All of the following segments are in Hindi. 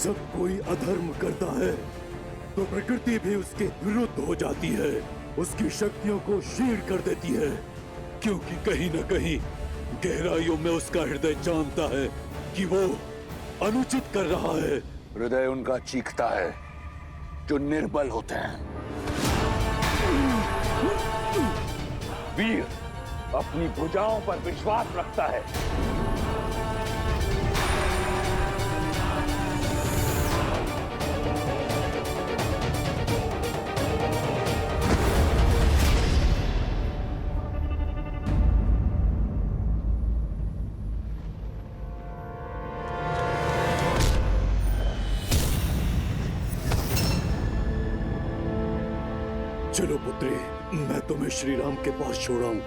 जब कोई अधर्म करता है तो प्रकृति भी उसके विरुद्ध हो जाती है, उसकी शक्तियों को क्षीण कर देती है, क्योंकि कहीं न कहीं गहराइयों में उसका हृदय जानता है कि वो अनुचित कर रहा है। हृदय उनका चीखता है जो निर्बल होते हैं। वीर अपनी भुजाओं पर विश्वास रखता है। चलो पुत्री, मैं तुम्हें श्री राम के पास छोड़ाऊं।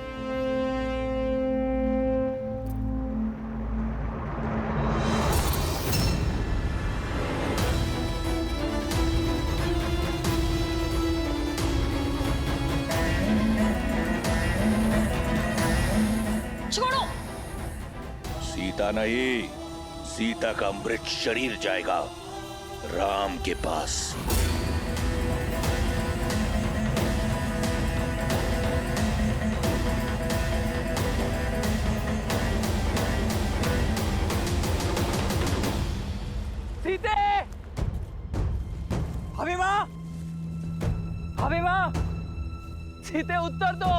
छोड़ो। सीता नहीं, सीता का मृत शरीर जाएगा राम के पास। सीते! अभिमा! अभिमा! सीते उत्तर दो।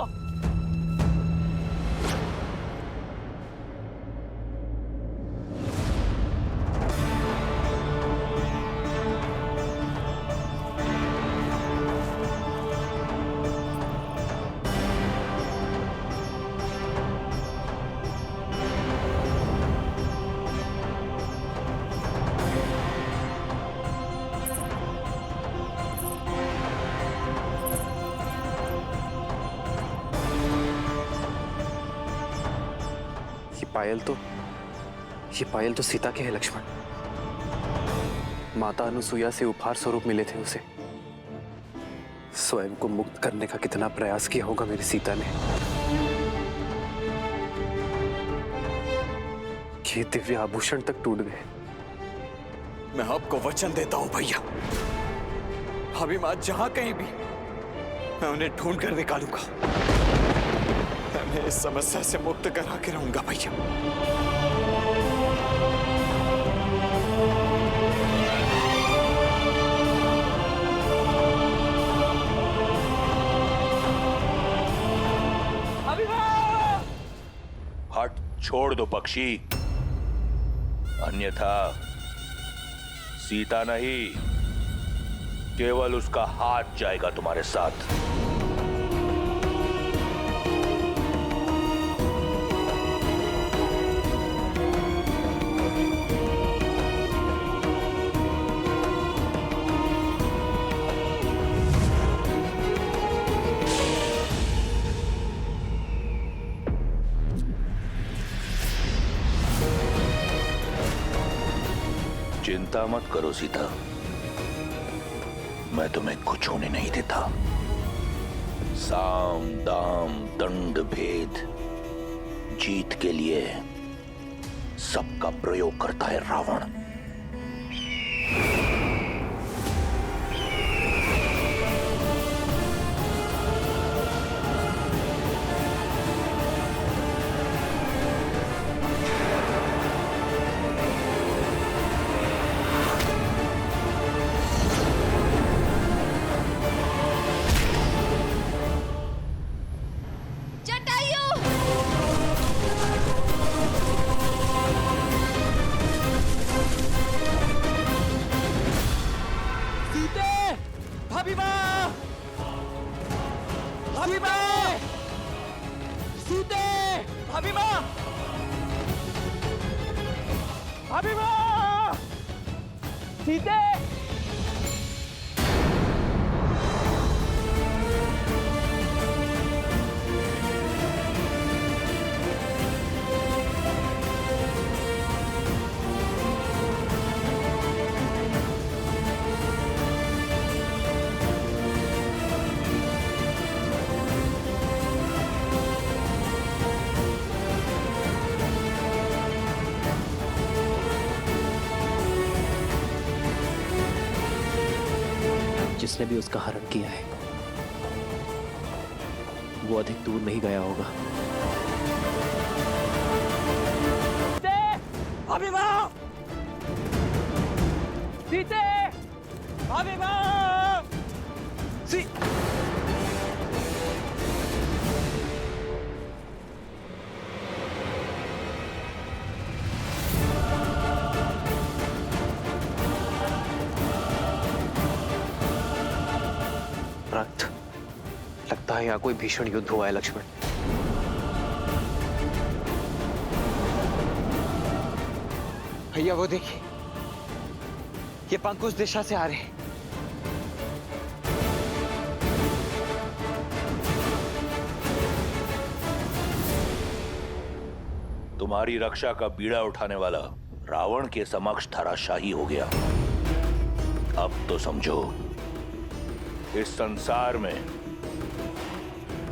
ये पायल तो सीता के है लक्ष्मण। माता अनुसुईया से उपहार स्वरूप मिले थे उसे। स्वयं को मुक्त करने का कितना प्रयास किया होगा मेरी सीता ने। ये दिव्य आभूषण तक टूट गए। मैं आपको वचन देता हूं भैया, अभिमा जहां कहीं भी मैं उन्हें ढूंढ कर निकालूंगा। मैं इस समस्या से मुक्त करा के रहूंगा भैया। हट, छोड़ दो पक्षी, अन्यथा सीता नहीं, केवल उसका हाथ जाएगा तुम्हारे साथ। चिंता मत करो सीता, मैं तुम्हें कुछ होने नहीं देता। साम दाम दंड भेद, जीत के लिए सबका प्रयोग करता है रावण। सीते! जिसने भी उसका हरण किया है वो अधिक दूर नहीं गया होगा। भाभी माँ! सीते! भाभी माँ! रक्त, लगता है यहाँ कोई भीषण युद्ध हुआ है लक्ष्मण। भैया वो देखिए, ये पंख उस दिशा से आ रहे हैं। तुम्हारी रक्षा का बीड़ा उठाने वाला रावण के समक्ष धराशाही हो गया। अब तो समझो, इस संसार में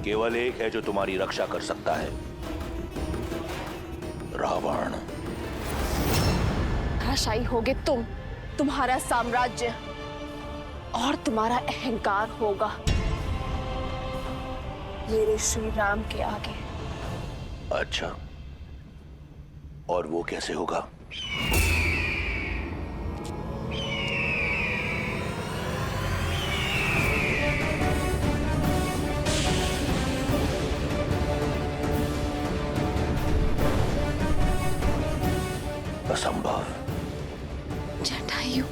केवल एक है जो तुम्हारी रक्षा कर सकता है, रावण। धराशायी होगे तुम, तुम्हारा साम्राज्य और तुम्हारा अहंकार होगा मेरे श्री राम के आगे। अच्छा, और वो कैसे होगा? असंभव। जटायु,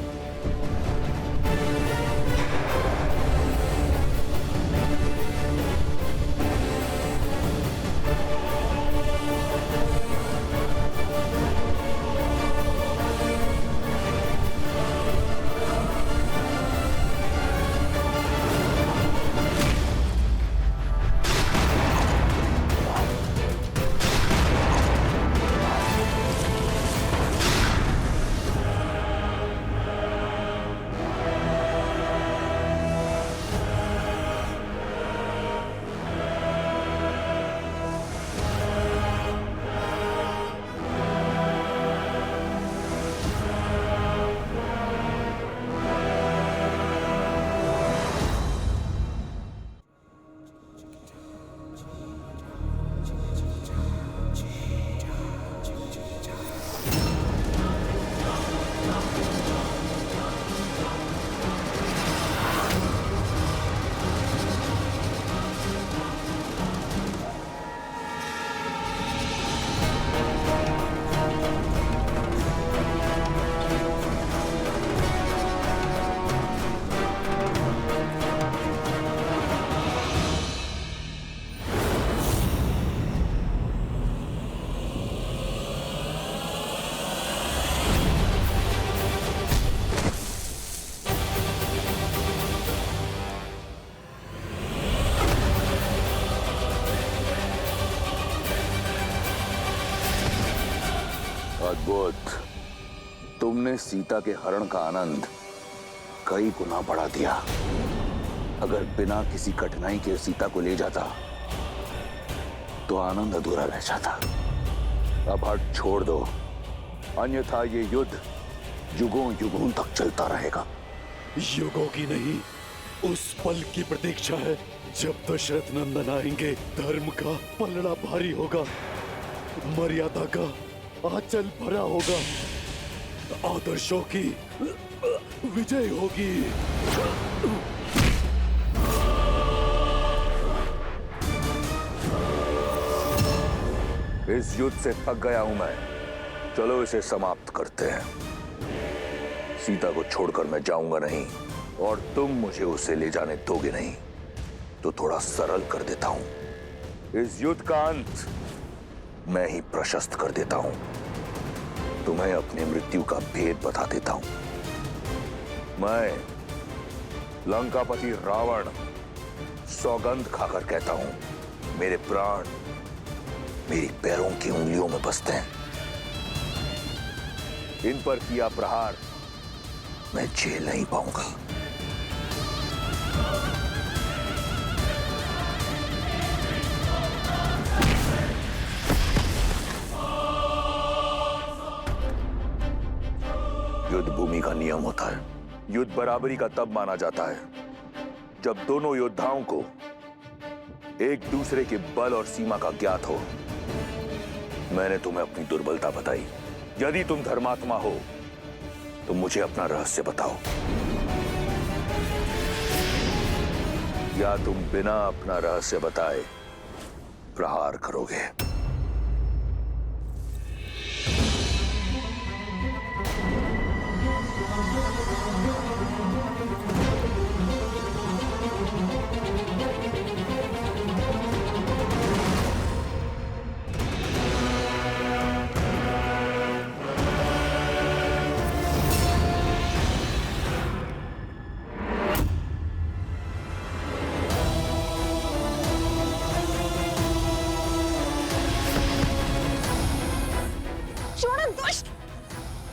अद्भुत। तुमने सीता के हरण का आनंद कई गुना बढ़ा दिया। अगर बिना किसी कठिनाई के सीता को ले जाता तो आनंद अधूरा रह जाता। अब हट छोड़ दो, अन्यथा ये युद्ध युगों युगों तक चलता रहेगा। युगों की नहीं, उस पल की प्रतीक्षा है जब दशरथ नंदन आएंगे। धर्म का पलड़ा भारी होगा, मर्यादा का आंचल भरा होगा, आदर्शों की विजय होगी। इस युद्ध से थक गया हूं मैं। चलो इसे समाप्त करते हैं। सीता को छोड़कर मैं जाऊंगा नहीं, और तुम मुझे उसे ले जाने दोगे नहीं। तो थोड़ा सरल कर देता हूं। इस युद्ध का अंत मैं ही प्रशस्त कर देता हूं। तुम्हें अपनी मृत्यु का भेद बता देता हूं। मैं लंकापति रावण सौगंध खाकर कहता हूं, मेरे प्राण मेरी पैरों की उंगलियों में बसते हैं। इन पर किया प्रहार मैं झेल नहीं पाऊंगा। युद्ध भूमि का नियम होता है। युद्ध बराबरी का तब माना जाता है जब दोनों योद्धाओं को एक दूसरे के बल और सीमा का ज्ञात हो, मैंने तुम्हें अपनी दुर्बलता बताई। यदि तुम धर्मात्मा हो तो मुझे अपना रहस्य बताओ, या तुम बिना अपना रहस्य बताए प्रहार करोगे।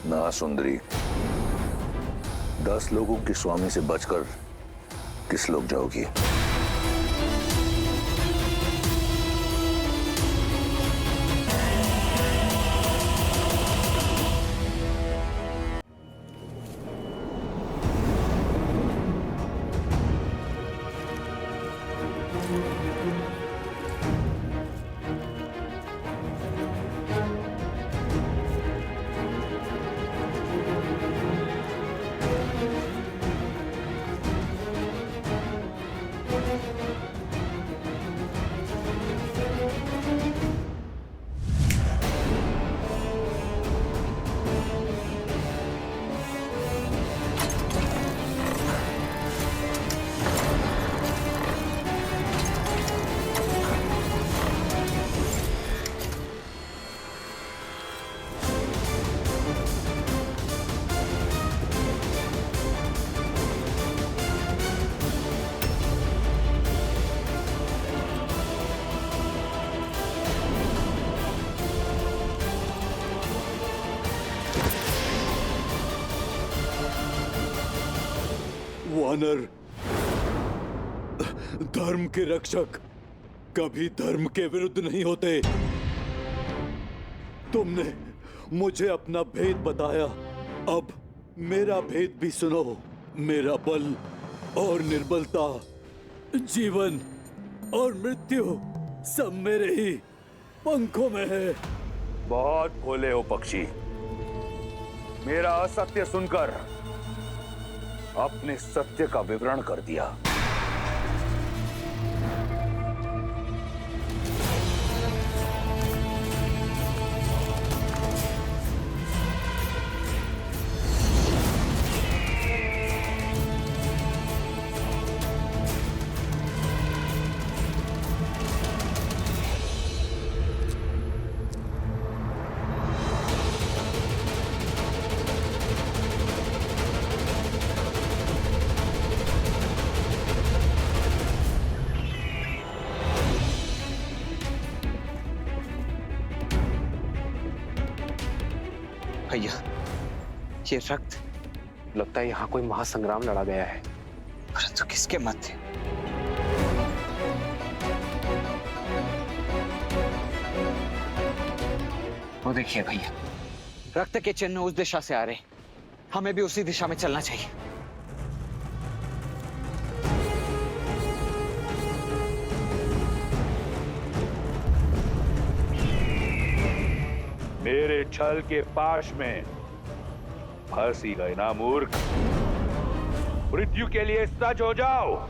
ना सुंदरी, 10 लोगों के स्वामी से बचकर किस लोग जाओगी? वानर, धर्म के रक्षक कभी धर्म के विरुद्ध नहीं होते। तुमने मुझे अपना भेद बताया, अब मेरा भेद भी सुनो। मेरा बल और निर्बलता, जीवन और मृत्यु सब मेरे ही पंखों में है। बहुत भोले हो पक्षी। मेरा असत्य सुनकर अपने सत्य का विवरण कर दिया। भैया, ये रक्त, लगता है यहाँ कोई महासंग्राम लड़ा गया है, परंतु किसके मध्य? वो देखिए भैया, रक्त के चिन्ह उस दिशा से आ रहे, हमें भी उसी दिशा में चलना चाहिए। मेरे छल के पाश में फंसी गए ना मूर्ख। मृत्यु के लिए सज हो जाओ।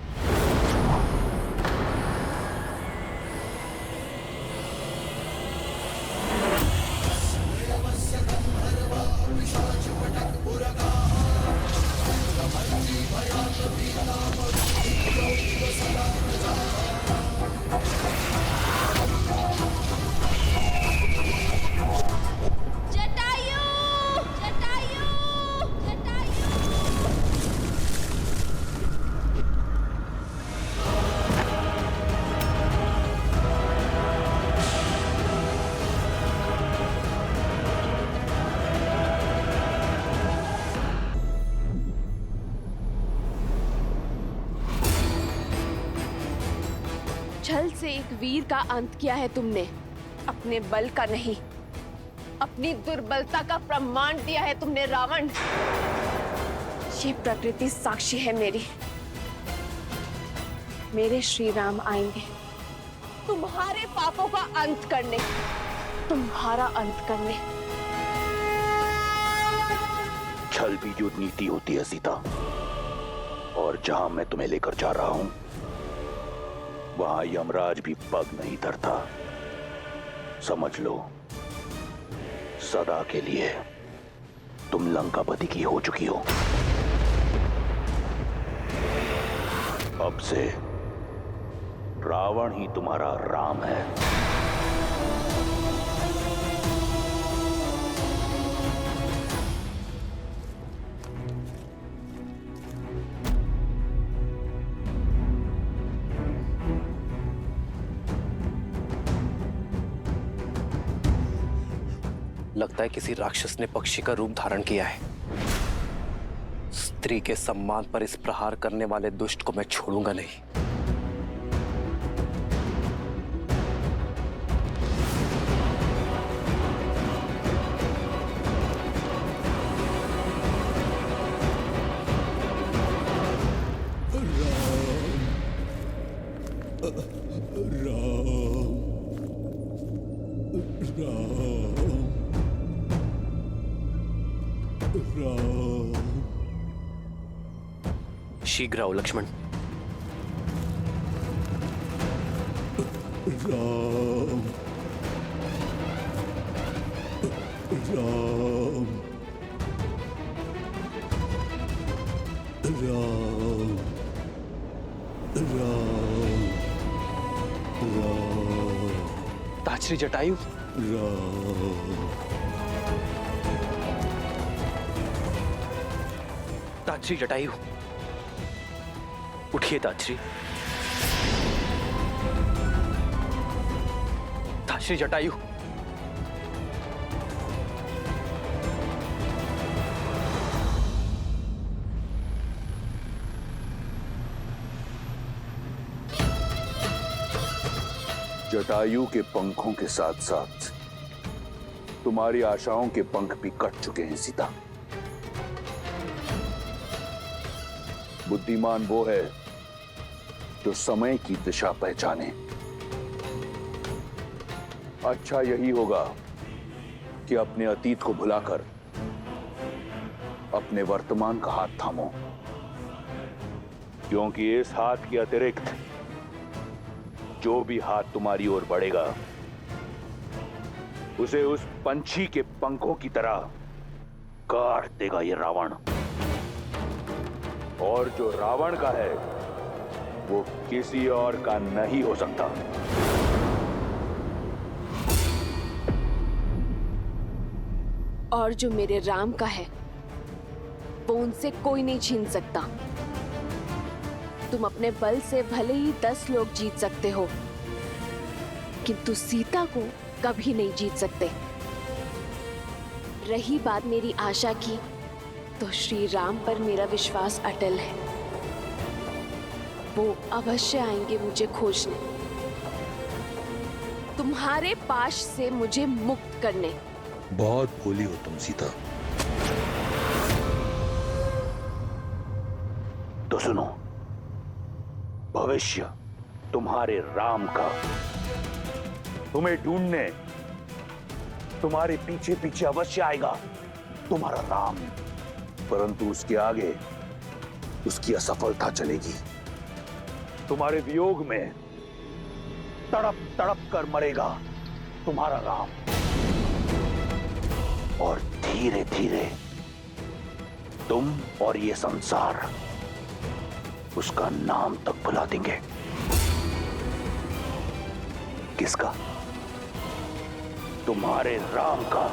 छल से एक वीर का अंत किया है तुमने, अपने बल का नहीं, अपनी दुर्बलता का प्रमाण दिया है तुमने रावण। ये प्रकृति साक्षी है मेरी। मेरे श्री राम आएंगे तुम्हारे पापों का अंत करने, तुम्हारा अंत करने। छल भी जो नीति होती है सीता, और जहां मैं तुम्हें लेकर जा रहा हूं वहां यमराज भी पग नहीं धरता। समझ लो, सदा के लिए तुम लंकापति की हो चुकी हो। अब से रावण ही तुम्हारा राम है। लगता है किसी राक्षस ने पक्षी का रूप धारण किया है। स्त्री के सम्मान पर इस प्रहार करने वाले दुष्ट को मैं छोड़ूंगा नहीं। शीघ्र आओ लक्ष्मण। राम राम राम राम राम ताछरी जटायु। राम ताछरी जटायु, उठिए ताछरी। ताछरी जटायु, जटायु के पंखों के साथ साथ तुम्हारी आशाओं के पंख भी कट चुके हैं सीता। बुद्धिमान वो है जो समय की दिशा पहचाने। अच्छा यही होगा कि अपने अतीत को भुलाकर अपने वर्तमान का हाथ थामो, क्योंकि इस हाथ के अतिरिक्त जो भी हाथ तुम्हारी ओर बढ़ेगा उसे उस पंछी के पंखों की तरह काट देगा ये रावण। और जो रावण का है वो किसी और का नहीं हो सकता। और जो मेरे राम का है वो उनसे कोई नहीं छीन सकता। तुम अपने बल से भले ही 10 लोग जीत सकते हो, किंतु सीता को कभी नहीं जीत सकते। रही बात मेरी आशा की, तो श्री राम पर मेरा विश्वास अटल है। वो अवश्य आएंगे मुझे खोजने, तुम्हारे पाश से मुझे मुक्त करने। बहुत भोली हो तुम सीता। तो सुनो, भविष्य तुम्हारे राम का तुम्हें ढूंढने तुम्हारे पीछे पीछे अवश्य आएगा, तुम्हारा राम। परंतु उसके आगे उसकी असफलता चलेगी। तुम्हारे वियोग में तड़प तड़प कर मरेगा तुम्हारा राम, और धीरे धीरे तुम और ये संसार उसका नाम तक भुला देंगे। किसका? तुम्हारे राम का।